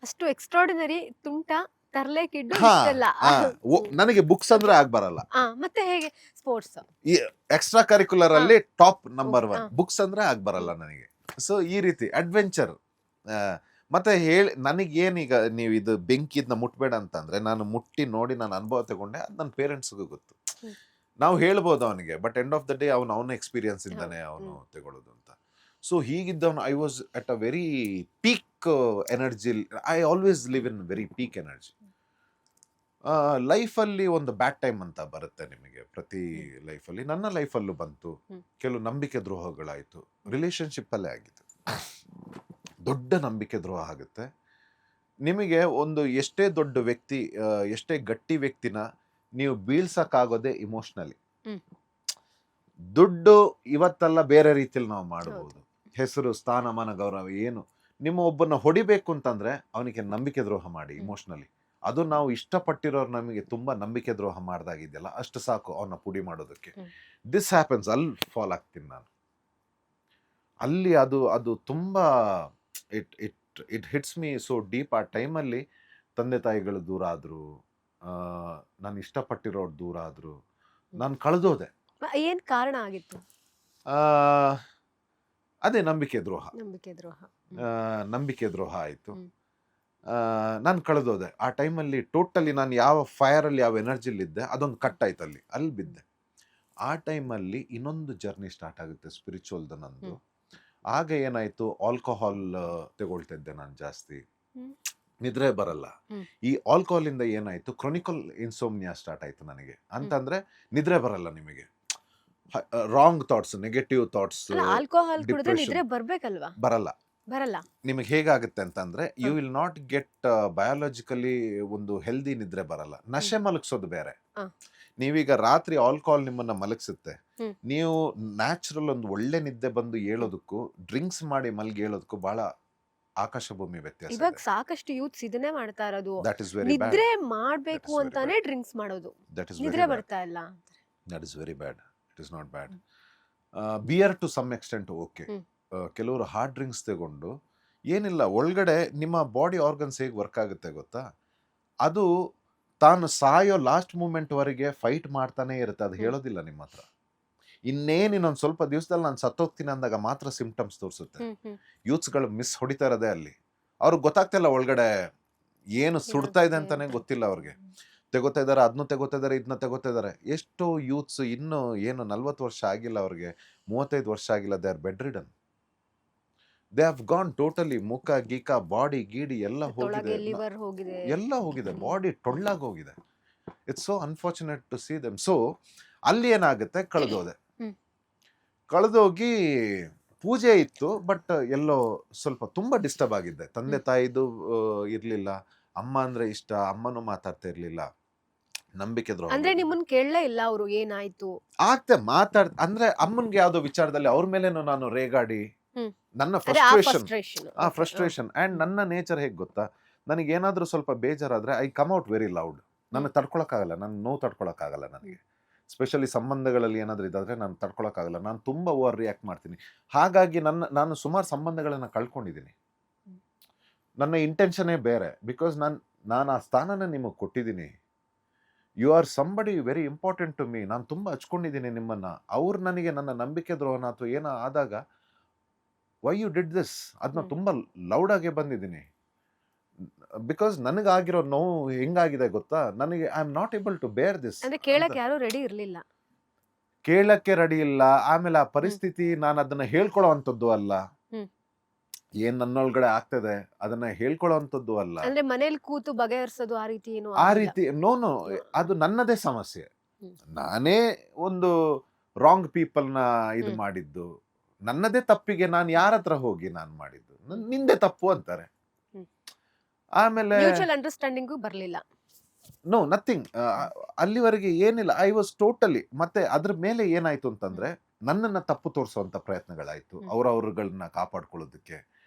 ಅಷ್ಟು ಎಕ್ಸ್ಟ್ರಾರ್ಡಿನರಿ ತುಂಟ ತರ್ಲೆಕಿಡ್ಡು ಹಾ ಇಷ್ಟೆಲ್ಲ. ನನಗೆ ಬುಕ್ಸ್ ಅಂದ್ರೆ ಆಗ್ ಬರಲ್ಲ. ಮತ್ತೆ ಹೇಗೆ ಸ್ಪೋರ್ಟ್ಸ್? ಈ ಎಕ್ಸ್ಟ್ರಾ ಕರಿಕ್ಯುಲರ್ ಅಲ್ಲಿ ಟಾಪ್ ನಂಬರ್ Okay, 1. ಬುಕ್ಸ್ ಅಂದ್ರೆ ಆಗ್ ಬರಲ್ಲ ನನಗೆ. ಸೊ ಈ ರೀತಿ ಅಡ್ವೆಂಚರ್. ಮತ್ತೆ ಹೇಳಿ ನನಗೇನೀಗ ನೀವು ಇದು ಬೆಂಕಿದ್ನ ಮುಟ್ಬೇಡ ಅಂತಂದ್ರೆ ನಾನು ಮುಟ್ಟಿ ನೋಡಿ ನಾನು ಅನುಭವ ತಗೊಂಡೆ, ಅದು ನನ್ನ ಪೇರೆಂಟ್ಸ್ಗೂ ಗೊತ್ತು. ನಾವು ಹೇಳ್ಬೋದು ಅವನಿಗೆ, but end of the day ಅವನ ಎಕ್ಸ್ಪೀರಿಯನ್ಸ್ ಇಂದಾನೆ ಅವನು ತಗೊಳ್ಳೋದು ಅಂತ. ಸೊ ಹೀಗಿದ್ದವನು I was at a very peak energy. I always live in very peak energy. ಲೈಫಲ್ಲಿ ಒಂದು ಬ್ಯಾಡ್ ಟೈಮ್ ಅಂತ ಬರುತ್ತೆ ನಿಮಗೆ ಪ್ರತಿ ಲೈಫಲ್ಲಿ. ನನ್ನ ಲೈಫಲ್ಲೂ ಬಂತು. ಕೆಲವು ನಂಬಿಕೆ ದ್ರೋಹಗಳಾಯಿತು, ರಿಲೇಶನ್ಶಿಪ್ಪಲ್ಲೇ ಆಗಿತ್ತು. ದೊಡ್ಡ ನಂಬಿಕೆ ದ್ರೋಹ ಆಗುತ್ತೆ ನಿಮಗೆ. ಒಂದು ಎಷ್ಟೇ ದೊಡ್ಡ ವ್ಯಕ್ತಿ, ಎಷ್ಟೇ ಗಟ್ಟಿ ವ್ಯಕ್ತಿನ ನೀವು ಬೀಳ್ಸಕ್ಕಾಗೋದೇ ಇಮೋಷ್ನಲಿ. ದುಡ್ಡು ಇವತ್ತೆಲ್ಲ ಬೇರೆ ರೀತಿಯಲ್ಲಿ ನಾವು ಮಾಡಬಹುದು, ಹೆಸರು, ಸ್ಥಾನಮಾನ, ಗೌರವ ಏನು. ನಿಮ್ಮ ಒಬ್ಬನ ಹೊಡಿಬೇಕು ಅಂತಂದ್ರೆ ಅವನಿಗೆ ನಂಬಿಕೆ ದ್ರೋಹ ಮಾಡಿ ಇಮೋಷ್ನಲಿ. ಅದು ನಾವು ಇಷ್ಟಪಟ್ಟಿರೋರು ನಮಗೆ ತುಂಬಾ ನಂಬಿಕೆ ದ್ರೋಹ ಮಾಡ್ದಾಗಿದೆಯಲ್ಲ, ಅಷ್ಟು ಸಾಕು ಅವನ್ನ ಪುಡಿ ಮಾಡೋದಕ್ಕೆ. This happens. ಅಲ್ಲಿ ಫಾಲ್ ಆಗ್ತೀನಿ ನಾನು. ಅಲ್ಲಿ ಅದು ತುಂಬಾ it hits me so deep. ಆ ಟೈಮಲ್ಲಿ ತಂದೆ ತಾಯಿಗಳು ದೂರ ಆದ್ರು, ನಾನು ಇಷ್ಟಪಟ್ಟಿರೋರು ದೂರ ಆದ್ರು, ನಾನು ಕಳೆದೋದೆ. ಏನ್ ಕಾರಣ ಆಗಿತ್ತು? ಅದೇ ನಂಬಿಕೆ ದ್ರೋಹ. ನಂಬಿಕೆ ದ್ರೋಹ ಆಯಿತು. ನಾನು ಕಳೆದೋದೆ ಆ ಟೈಮಲ್ಲಿ. ಟೋಟಲಿ ನಾನು ಯಾವ ಫೈರಲ್ಲಿ, ಯಾವ ಎನರ್ಜಿಲಿದ್ದೆ ಅದೊಂದು ಕಟ್ ಆಯ್ತು, ಅಲ್ಲಿ ಬಿದ್ದೆ. ಆ ಟೈಮಲ್ಲಿ ಇನ್ನೊಂದು ಜರ್ನಿ ಸ್ಟಾರ್ಟ್ ಆಗುತ್ತೆ ಸ್ಪಿರಿಚುವಲ್ದು ನಂದು. ಆಗ ಏನಾಯ್ತು, ಆಲ್ಕೋಹಾಲ್ ತಗೊಳ್ತಿದ್ದೆ ನಾನು ಜಾಸ್ತಿ. ನಿದ್ರೆ ಬರಲ್ಲ. ಈ ಆಲ್ಕೋಹಾಲ್ ಇಂದ ಏನಾಯ್ತು, ಕ್ರೊನಿಕಲ್ ಇನ್ಸೋಮ್ನಿಯಾ ಸ್ಟಾರ್ಟ್ ಆಯ್ತು ನನಗೆ. ಅಂತಂದ್ರೆ ನಿದ್ರೆ ಬರಲ್ಲ ನಿಮಗೆ. Wrong thoughts, negative thoughts, alcohol ಕುಡಿದ್ರೆ ನಿದ್ರೆ ಬರ್ಬೇಕಲ್ವಾ? ಬರಲ್ಲ. ನಿಮಗೆ ಹೇಗಾಗುತ್ತೆ ಅಂತಂದ್ರೆ you will not get biologically ಒಂದು ಹೆಲ್ದಿ ನಿದ್ರೆ ಬರಲ್ಲ. ನಶೆ ಮಲಗಿಸೋದು ಬೇರೆ. ನೀವೀಗ ರಾತ್ರಿ ಆಲ್ಕೋಹಾಲ್ ನಿಮ್ಮನ್ನ ಮಲಗಿಸುತ್ತೆ. ನೀವು ನ್ಯಾಚುರಲ್ ಒಂದು ಒಳ್ಳೆ ನಿದ್ದೆ ಬಂದು ಹೇಳೋದಕ್ಕೂ ಡ್ರಿಂಕ್ಸ್ ಮಾಡಿ ಮಲ್ಗಿ ಹೇಳೋದಕ್ಕೂ ಬಹಳ ಆಕಾಶ ಭೂಮಿ ವ್ಯತ್ಯಾಸ. ಇವಾಗ ಸಾಕಷ್ಟು ಯೂತ್ಸ್ ಇದನ್ನೇ ಮಾಡ್ತಾ ಇರೋದು. ದಟ್ ಇಸ್ ವೆರಿ ಬ್ಯಾಡ್. ನಿದ್ರೆ ಮಾಡ್ಬೇಕು ಅಂತಾನೆ ಡ್ರಿಂಕ್ಸ್ ಮಾಡೋದು. ದಟ್ ಇಸ್ ನಿದ್ರೆ ಬರ್ತಾ ಇಲ್ಲ. That is very bad. It is not bad. Beer to some extent okay. ಕೆಲವರು ಹಾರ್ಡ್ ಡ್ರಿಂಕ್ಸ್ ತಗೊಂಡು ಏನಿಲ್ಲ, ಒಳಗಡೆ ನಿಮ್ಮ ಬಾಡಿ ಆರ್ಗನ್ಸ್ ಹೇಗೆ ವರ್ಕ್ ಆಗುತ್ತೆ ಗೊತ್ತಾ, ಅದು ತಾನು ಸಾಯೋ ಲಾಸ್ಟ್ ಮೂಮೆಂಟ್ ವರೆಗೆ ಫೈಟ್ ಮಾಡ್ತಾನೆ ಇರುತ್ತೆ. ಅದು ಹೇಳೋದಿಲ್ಲ ನಿಮ್ಮ ಹತ್ರ. ಇನ್ನೊಂದು ಸ್ವಲ್ಪ ದಿವಸದಲ್ಲಿ ನಾನು ಸತ್ತೋಗ್ತೀನಿ ಅಂದಾಗ ಮಾತ್ರ ಸಿಂಪ್ಟಮ್ಸ್ ತೋರಿಸುತ್ತೆ. ಯೂತ್ಸ್ಗಳು ಮಿಸ್ ಹೊಡಿತಾ ಇರೋದೇ ಅಲ್ಲಿ. ಅವ್ರಿಗೆ ಗೊತ್ತಾಗ್ತಿಲ್ಲ ಒಳಗಡೆ ಏನು ಸುಡ್ತಾ ಇದೆ ಅಂತಾನೆ ಗೊತ್ತಿಲ್ಲ ಅವ್ರಿಗೆ. ತೆಗೋತಾ ಇದಾರೆ, ಅದನ್ನು ತೆಗೋತಾ ಇದಾರೆ, ಇದನ್ನ ತೆಗೋತಾ ಇದಾರೆ. ಎಷ್ಟೋ ಯೂತ್ಸ್ ಇನ್ನು ಏನು 40 ವರ್ಷ ಆಗಿಲ್ಲ ಅವ್ರಿಗೆ, 35 ವರ್ಷ ಆಗಿಲ್ಲ, they are bedridden. They have gone totally. ಮುಖ ಗೀಕ ಬಾಡಿ ಗೀಡಿ ಎಲ್ಲ ಹೋಗಿದೆ. ಬಾಡಿ ಟೊಳ್ಳಾಗಿ ಹೋಗಿದೆ. It's so unfortunate to see them. So ಅಲ್ಲಿ ಏನಾಗುತ್ತೆ, ಕಳೆದೋಗಿ ಪೂಜೆ ಇತ್ತು, ಬಟ್ ಎಲ್ಲೋ ಸ್ವಲ್ಪ ತುಂಬಾ ಡಿಸ್ಟರ್ಬ್ ಆಗಿದ್ದೆ. ತಂದೆ ತಾಯಿದು ಇರ್ಲಿಲ್ಲ, ಅಮ್ಮ ಅಂದ್ರೆ ಇಷ್ಟ, ಅಮ್ಮನೂ ಮಾತಾಡ್ತಾ ಇರ್ಲಿಲ್ಲ. ನಂಬಿಕೆ ದ್ರೋಹ. ಅಂದ್ರೆ ನಿಮ್ಮನ್ನ ಕೇಳಲೇ ಇಲ್ಲ ಅವರು, ಏನಾಯ್ತು ಅಂದ್ರೆ ಅಮ್ಮನ್ಗೆ ಯಾವ್ದೋ ವಿಚಾರದಲ್ಲಿ ಅವ್ರ ಮೇಲೇನು ನಾನು ರೇಗಾಡಿ, ನನ್ನ ಫ್ರಸ್ಟ್ರೇಷನ್ ಅಂಡ್ ನನ್ನ ನೇಚರ್ ಹೇಗೆ ಗೊತ್ತಾ, ನನಗೇನಾದ್ರೂ ಸ್ವಲ್ಪ ಬೇಜಾರಾದ್ರೆ I come out very loud. ನನ್ನ ತಡ್ಕೊಳಕ್ಕಾಗಲ್ಲ, ನನ್ನ ನೋವು ತಡ್ಕೊಳಕ್ಕಾಗಲ್ಲ ನನಗೆ. ಸ್ಪೆಷಲಿ ಸಂಬಂಧಗಳಲ್ಲಿ ಏನಾದ್ರೂ ಇದಾದ್ರೆ ನಾನು ತಡ್ಕೊಳಕ್ಕಾಗಲ್ಲ. ನಾನು ತುಂಬಾ ಓವರ್ ರಿಯಾಕ್ಟ್ ಮಾಡ್ತೀನಿ. ಹಾಗಾಗಿ ನಾನು ಸುಮಾರು ಸಂಬಂಧಗಳನ್ನ ಕಳ್ಕೊಂಡಿದ್ದೀನಿ. ನನ್ನ ಇಂಟೆನ್ಷನ್ನೇ ಬೇರೆ. ಬಿಕಾಸ್ ನಾನು ಆ ಸ್ಥಾನನ ನಿಮಗೆ ಕೊಟ್ಟಿದ್ದೀನಿ. You are somebody very important to me. ನಾನು ತುಂಬಾ ಹಚ್ಕೊಂಡಿದ್ದೀನಿ ನಿಮ್ಮನ್ನ. ಅವ್ರು ನನಗೆ ನನ್ನ ನಂಬಿಕೆ ದ್ರೋಹನ ಅಥವಾ ಏನೋ ಆದಾಗ ವೈ ಯು ಡಿಡ್ ದಿಸ್, ಅದನ್ನ ತುಂಬಾ ಲೌಡ್ ಆಗಿ ಬಂದಿದ್ದೀನಿ. ಬಿಕಾಸ್ ನನಗಾಗಿರೋ ನೋವು ಹೆಂಗಾಗಿದೆ ಗೊತ್ತಾ, ನನಗೆ I am not able to bear this. ಕೇಳಕ್ಕೆ ಯಾರು ರೆಡಿ ಇರ್ಲಿಲ್ಲ. ಕೇಳಕ್ಕೆ ರೆಡಿ ಇಲ್ಲ. ಆಮೇಲೆ ಆ ಪರಿಸ್ಥಿತಿ ನಾನು ಅದನ್ನ ಹೇಳ್ಕೊಳ್ಳೋ ಅಂಥದ್ದು ಅಲ್ಲ. ಏನ್ ನನ್ನೊಳಗಡೆ ಆಗ್ತದೆ ಅದನ್ನ ಹೇಳ್ಕೊಳ್ಳೋ ಅಂಥದ್ದು ಅಲ್ಲ. ಅಂದ್ರೆ ಮನೇಲಿ ಕೂತು ಬಗೆಹರಿಸೋದು ಆ ರೀತಿ ನೋ, ಅದು ನನ್ನದೇ ಸಮಸ್ಯೆ. ನಾನೇ ಒಂದು ರಾಂಗ್ ಪೀಪಲ್ನ ಇದು ಮಾಡಿದ್ದು, ನನ್ನದೇ ತಪ್ಪಿಗೆ ನಾನು ಯಾರ ಹತ್ರ ಹೋಗಿ ನಾನು ಮಾಡಿದ್ದು, ನಿಂದೆ ತಪ್ಪು ಅಂತಾರೆ. ಆಮೇಲೆ ಅಂಡರ್ಸ್ಟ್ಯಾಂಡಿಂಗು ಬರ್ಲಿಲ್ಲ. No nothing. ಅಲ್ಲಿವರೆಗೆ ಏನಿಲ್ಲ. I was totally. ಮತ್ತೆ ಅದ್ರ ಮೇಲೆ ಏನಾಯ್ತು ಅಂತಂದ್ರೆ ನನ್ನನ್ನ ತಪ್ಪು ತೋರಿಸುವಂತ ಪ್ರಯತ್ನಗಳಾಯ್ತು. ಅವ್ರಗಳನ್ನ ಕಾಪಾಡ್ಕೊಳ್ಳೋದಕ್ಕೆ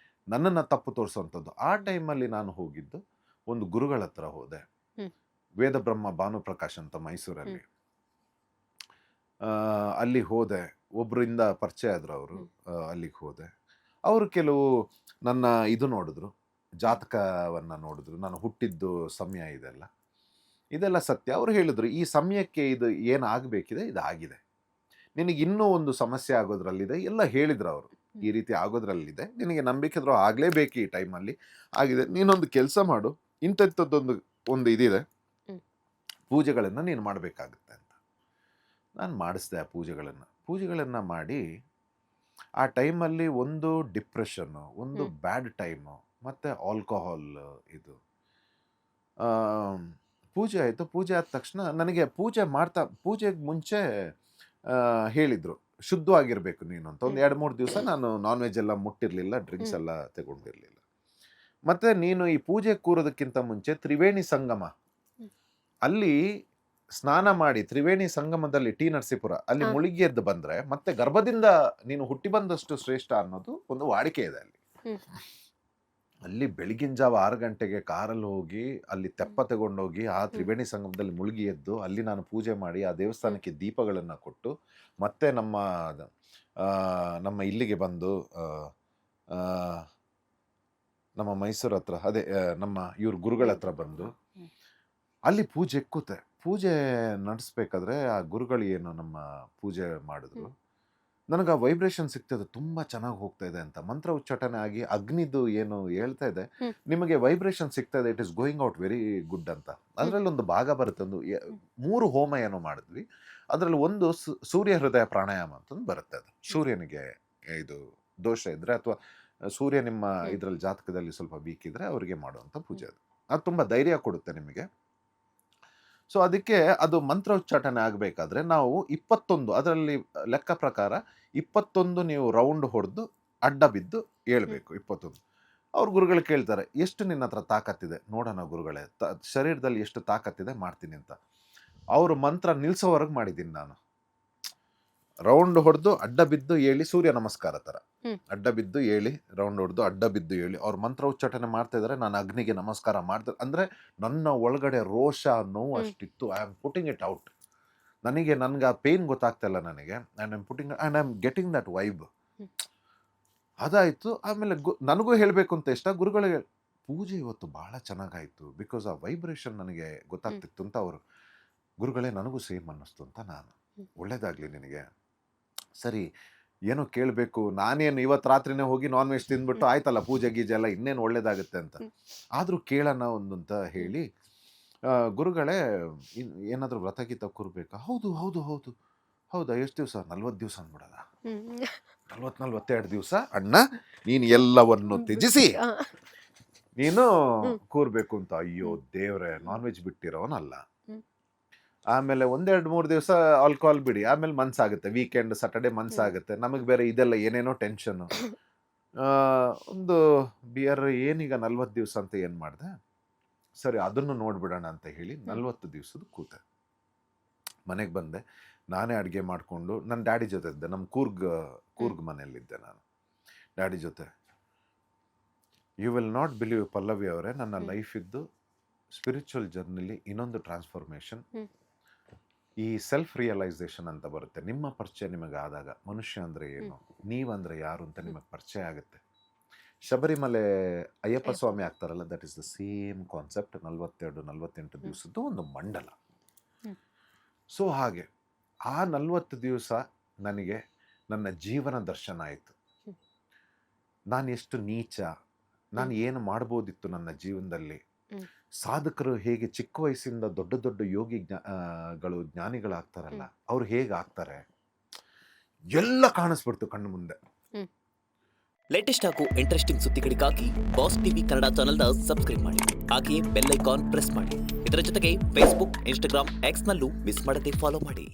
ನನ್ನನ್ನ ತಪ್ಪು ತೋರಿಸುವಂಥದ್ದು. ಆ ಟೈಮಲ್ಲಿ ನಾನು ಹೋಗಿದ್ದು ಒಂದು ಗುರುಗಳ ಹತ್ರ ಹೋದೆ. ವೇದ ಬ್ರಹ್ಮ ಭಾನುಪ್ರಕಾಶ್ ಅಂತ ಮೈಸೂರಲ್ಲಿ. ಅಲ್ಲಿ ಹೋದೆ. ಒಬ್ಬರಿಂದ ಪರಿಚಯ ಆದ್ರು ಅವರು. ಅಲ್ಲಿಗೆ ಹೋದೆ. ಅವರು ಕೆಲವು ನನ್ನ ಇದು ನೋಡಿದ್ರು, ಜಾತಕವನ್ನ ನೋಡಿದ್ರು, ನಾನು ಹುಟ್ಟಿದ್ದು ಸಮಯ ಇದೆಲ್ಲ ಸತ್ಯ. ಅವ್ರು ಹೇಳಿದ್ರು ಈ ಸಮಯಕ್ಕೆ ಇದು ಏನಾಗಬೇಕಿದೆ ಇದಾಗಿದೆ, ನಿನಗೆ ಇನ್ನೂ ಒಂದು ಸಮಸ್ಯೆ ಆಗೋದ್ರಲ್ಲಿದೆ ಎಲ್ಲ ಹೇಳಿದ್ರು ಅವರು. ಈ ರೀತಿ ಆಗೋದ್ರಲ್ಲಿದೆ, ನಿನಗೆ ನಂಬಿಕೆ ಇದ್ರೂ ಆಗಲೇಬೇಕು, ಈ ಟೈಮಲ್ಲಿ ಆಗಿದೆ, ನೀನೊಂದು ಕೆಲಸ ಮಾಡು, ಒಂದು ಇದಿದೆ, ಪೂಜೆಗಳನ್ನು ನೀನು ಮಾಡಬೇಕಾಗುತ್ತೆ ಅಂತ. ನಾನು ಮಾಡಿಸ್ದೆ ಆ ಪೂಜೆಗಳನ್ನು ಮಾಡಿ ಆ ಟೈಮಲ್ಲಿ ಒಂದು ಡಿಪ್ರೆಷನ್ನು, ಒಂದು ಬ್ಯಾಡ್ ಟೈಮು, ಮತ್ತು ಆಲ್ಕೋಹಾಲ್ ಇದು ಪೂಜೆ ಆಯಿತು. ಪೂಜೆ ಆದ ತಕ್ಷಣ ನನಗೆ ಪೂಜೆಗೆ ಮುಂಚೆ ಹೇಳಿದರು ಶುದ್ಧವಾಗಿರಬೇಕು ನೀನು ಅಂತ. ಒಂದು 2-3 ದಿವಸ ನಾನು ನಾನ್ ವೆಜ್ ಎಲ್ಲ ಮುಟ್ಟಿರಲಿಲ್ಲ, ಡ್ರಿಂಕ್ಸ್ ಎಲ್ಲ ತಗೊಂಡಿರಲಿಲ್ಲ. ಮತ್ತು ನೀನು ಈ ಪೂಜೆ ಕೂರೋದಕ್ಕಿಂತ ಮುಂಚೆ ತ್ರಿವೇಣಿ ಸಂಗಮ ಅಲ್ಲಿ ಸ್ನಾನ ಮಾಡಿ, ತ್ರಿವೇಣಿ ಸಂಗಮದಲ್ಲಿ ಟಿ ನರಸೀಪುರ ಅಲ್ಲಿ ಮುಳುಗಿ ಎದ್ದು ಬಂದರೆ ಮತ್ತೆ ಗರ್ಭದಿಂದ ನೀನು ಹುಟ್ಟಿ ಬಂದಷ್ಟು ಶ್ರೇಷ್ಠ ಅನ್ನೋದು ಒಂದು ವಾಡಿಕೆ ಇದೆ ಅಲ್ಲಿ. ಅಲ್ಲಿ ಬೆಳಗಿನ ಜಾವ 6 ಗಂಟೆಗೆ ಕಾರಲ್ಲಿ ಹೋಗಿ ಅಲ್ಲಿ ತೆಪ್ಪ ತಗೊಂಡೋಗಿ ಆ ತ್ರಿವೇಣಿ ಸಂಗಮದಲ್ಲಿ ಮುಳುಗಿ ಎದ್ದು ಅಲ್ಲಿ ನಾನು ಪೂಜೆ ಮಾಡಿ ಆ ದೇವಸ್ಥಾನಕ್ಕೆ ದೀಪಗಳನ್ನು ಕೊಟ್ಟು ಮತ್ತೆ ನಮ್ಮ ಇಲ್ಲಿಗೆ ಬಂದು ನಮ್ಮ ಮೈಸೂರು ಹತ್ರ ನಮ್ಮ ಇವ್ರ ಗುರುಗಳ ಹತ್ರ ಬಂದು ಅಲ್ಲಿ ಪೂಜೆ ನಡೆಸ್ಬೇಕಾದ್ರೆ ಆ ಗುರುಗಳು ಏನು ನಮ್ಮ ಪೂಜೆ ಮಾಡಿದ್ರು, ನನಗೆ ಆ ವೈಬ್ರೇಷನ್ ಸಿಗ್ತದೆ, ತುಂಬ ಚೆನ್ನಾಗಿ ಹೋಗ್ತಾ ಇದೆ ಅಂತ. ಮಂತ್ರ ಉಚ್ಚಾಟನೆ ಆಗಿ ಅಗ್ನಿದು ಏನು ಹೇಳ್ತಾ ಇದೆ, ನಿಮಗೆ ವೈಬ್ರೇಷನ್ ಸಿಗ್ತಾ ಇದೆ, it is going out very good ಅಂತ. ಅದರಲ್ಲಿ ಒಂದು ಭಾಗ ಬರುತ್ತೆ, 3 ಹೋಮ ಏನೋ ಮಾಡಿದ್ವಿ. ಅದರಲ್ಲಿ ಒಂದು ಸೂರ್ಯ ಹೃದಯ ಪ್ರಾಣಾಯಾಮ ಅಂತಂದು ಬರುತ್ತೆ. ಅದು ಸೂರ್ಯನಿಗೆ ಇದು ದೋಷ ಇದ್ರೆ ಅಥವಾ ಸೂರ್ಯ ನಿಮ್ಮ ಇದರಲ್ಲಿ ಜಾತಕದಲ್ಲಿ ಸ್ವಲ್ಪ ವೀಕ್ ಇದ್ರೆ ಅವರಿಗೆ ಮಾಡುವಂಥ ಪೂಜೆ ಅದು ತುಂಬ ಧೈರ್ಯ ಕೊಡುತ್ತೆ ನಿಮಗೆ. ಸೊ ಅದಕ್ಕೆ ಅದು ಮಂತ್ರ ಉಚ್ಚಾಟನೆ ಆಗಬೇಕಾದ್ರೆ ನಾವು 21 ಅದರಲ್ಲಿ ಲೆಕ್ಕ ಪ್ರಕಾರ 21 ನೀವು ರೌಂಡ್ ಹೊಡೆದು ಅಡ್ಡ ಬಿದ್ದು ಹೇಳ್ಬೇಕು. 21 ಅವ್ರ ಗುರುಗಳು ಕೇಳ್ತಾರೆ, ಎಷ್ಟು ನಿನ್ನ ಹತ್ರ ತಾಕತ್ತಿದೆ ನೋಡೋಣ ಗುರುಗಳೇ, ಶರೀರದಲ್ಲಿ ಎಷ್ಟು ತಾಕತ್ತಿದೆ ಮಾಡ್ತೀನಿ ಅಂತ. ಅವರು ಮಂತ್ರ ನಿಲ್ಸೋವರೆಗೆ ಮಾಡಿದ್ದೀನಿ ನಾನು. ರೌಂಡ್ ಹೊಡೆದು ಅಡ್ಡ ಬಿದ್ದು ಹೇಳಿ, ಸೂರ್ಯ ನಮಸ್ಕಾರ ಥರ ಅಡ್ಡ ಬಿದ್ದು ಹೇಳಿ, ರೌಂಡ್ ಹೊಡೆದು ಅಡ್ಡ ಬಿದ್ದು ಹೇಳಿ ಅವ್ರು ಮಂತ್ರ ಉಚ್ಚಾಟನೆ ಮಾಡ್ತಾ ಇದ್ದಾರೆ. ನಾನು ಅಗ್ನಿಗೆ ನಮಸ್ಕಾರ ಮಾಡ್ತಾರೆ. ಅಂದರೆ ನನ್ನ ಒಳಗಡೆ ರೋಷ ನೋವು ಅಷ್ಟಿತ್ತು. I am putting it out. ನನಗೆ ಆ ಪೇನ್ ಗೊತ್ತಾಗ್ತಾ ಇಲ್ಲ ನನಗೆ. And I am getting that vibe. ಅದಾಯಿತು. ಆಮೇಲೆ ನನಗೂ ಹೇಳಬೇಕು ಅಂತ ಇಷ್ಟ. ಗುರುಗಳಿಗೆ ಪೂಜೆ ಇವತ್ತು ಭಾಳ ಚೆನ್ನಾಗಾಯಿತು, ಬಿಕಾಸ್ ಆ ವೈಬ್ರೇಷನ್ ನನಗೆ ಗೊತ್ತಾಗ್ತಿತ್ತು ಅಂತ ಅವರು. ಗುರುಗಳೇ ನನಗೂ ಸೇಮ್ ಅನ್ನಿಸ್ತು ಅಂತ ನಾನು. ಒಳ್ಳೇದಾಗಲಿ ನಿನಗೆ. ಸರಿ, ಏನೋ ಕೇಳಬೇಕು, ನಾನೇನು ಇವತ್ತು ರಾತ್ರಿನೇ ಹೋಗಿ ನಾನ್ ವೆಜ್ ತಿಂದ್ಬಿಟ್ಟು ಆಯ್ತಲ್ಲ ಪೂಜೆ ಗೀಜೆ ಎಲ್ಲ ಇನ್ನೇನು ಒಳ್ಳೇದಾಗುತ್ತೆ ಅಂತ. ಆದರೂ ಕೇಳೋಣ ಒಂದು ಅಂತ ಹೇಳಿ, ಗುರುಗಳೇ ಏನಾದರೂ ವ್ರತ ಗೀತ ಕೂರ್ಬೇಕಾ? ಹೌದಾ, ಎಷ್ಟು ದಿವಸ? 40 ದಿವಸ ಅಂದ್ಬಿಡೋದ? 42 ದಿವಸ ಅಣ್ಣ, ನೀನು ಎಲ್ಲವನ್ನು ತ್ಯಜಿಸಿ ನೀನು ಕೂರ್ಬೇಕು ಅಂತ. ಅಯ್ಯೋ ದೇವ್ರೆ, ನಾನ್ ವೆಜ್ ಬಿಟ್ಟಿರೋನಲ್ಲ. ಆಮೇಲೆ 1-2-3 ದಿವಸ ಆಲ್ಕೋಹಾಲ್ ಬಿಡಿ, ಆಮೇಲೆ ಮನ್ಸಾಗುತ್ತೆ, ವೀಕೆಂಡ್ ಸಾಟರ್ಡೆ ಮನ್ಸಾಗುತ್ತೆ. ನಮಗೆ ಬೇರೆ ಇದೆಲ್ಲ ಏನೇನೋ ಟೆನ್ಷನ್ನು. ಒಂದು ಬಿಯರ್ ಏನೀಗ 40 ದಿವಸ ಅಂತ ಏನು ಮಾಡಿದೆ, ಸರಿ ಅದನ್ನು ನೋಡ್ಬಿಡೋಣ ಅಂತ ಹೇಳಿ 40 ದಿವಸದ ಕೂತೆ. ಮನೆಗೆ ಬಂದೆ, ನಾನೇ ಅಡುಗೆ ಮಾಡಿಕೊಂಡು ನನ್ನ ಡ್ಯಾಡಿ ಜೊತೆ ಇದ್ದೆ. ನಮ್ಮ ಕೂರ್ಗ್ ಮನೆಯಲ್ಲಿದ್ದೆ ನಾನು ಡ್ಯಾಡಿ ಜೊತೆ. You will not believe Pallavi ಅವರೇ, ನನ್ನ ಲೈಫ್ ಇದ್ದು ಸ್ಪಿರಿಚುವಲ್ ಜರ್ನಿಲಿ ಇನ್ನೊಂದು ಟ್ರಾನ್ಸ್ಫಾರ್ಮೇಷನ್, ಈ ಸೆಲ್ಫ್ ರಿಯಲೈಸೇಷನ್ ಅಂತ ಬರುತ್ತೆ. ನಿಮ್ಮ ಪರಿಚಯ ನಿಮಗೆ ಆದಾಗ ಮನುಷ್ಯ ಅಂದರೆ ಏನು, ನೀವಂದರೆ ಯಾರು ಅಂತ ನಿಮಗೆ ಪರಿಚಯ ಆಗುತ್ತೆ. ಶಬರಿಮಲೆ ಅಯ್ಯಪ್ಪ ಸ್ವಾಮಿ ಆಗ್ತಾರಲ್ಲ, that is the same concept. 42-48 ದಿವಸದ್ದು ಒಂದು ಮಂಡಲ. ಸೊ ಹಾಗೆ ಆ 40 ದಿವಸ ನನಗೆ ನನ್ನ ಜೀವನ ದರ್ಶನ ಆಯಿತು. ನಾನು ಎಷ್ಟು ನೀಚ, ನಾನು ಏನು ಮಾಡ್ಬೋದಿತ್ತು ನನ್ನ ಜೀವನದಲ್ಲಿ. ಸಾಧಕರು ಹೇಗೆ ಚಿಕ್ಕ ವಯಸ್ಸಿಂದ ದೊಡ್ಡ ಜ್ಞಾನಿಗಳಾಗ್ತಾರಲ್ಲ, ಅವ್ರು ಹೇಗೆ ಆಗ್ತಾರೆ ಎಲ್ಲ ಕಾಣಿಸ್ಬಿಡ್ತು ಕಣ್ಣು ಮುಂದೆ. ಲೇಟೆಸ್ಟ್ ಹಾಗೂ ಇಂಟ್ರೆಸ್ಟಿಂಗ್ ಸುದ್ದಿಗಳಿಗಾಗಿ ಬಾಸ್ ಟಿವಿ ಕನ್ನಡ ಚಾನೆಲ್ನ ಸಬ್ಸ್ಕ್ರೈಬ್ ಮಾಡಿ. ಹಾಗೆಯೇ ಬೆಲ್ ಐಕಾನ್ ಪ್ರೆಸ್ ಮಾಡಿ. ಇದರ ಜೊತೆಗೆ ಫೇಸ್ಬುಕ್, ಇನ್ಸ್ಟಾಗ್ರಾಮ್, ಎಕ್ಸ್ನಲ್ಲೂ ಮಿಸ್ ಮಾಡದೆ ಫಾಲೋ ಮಾಡಿ.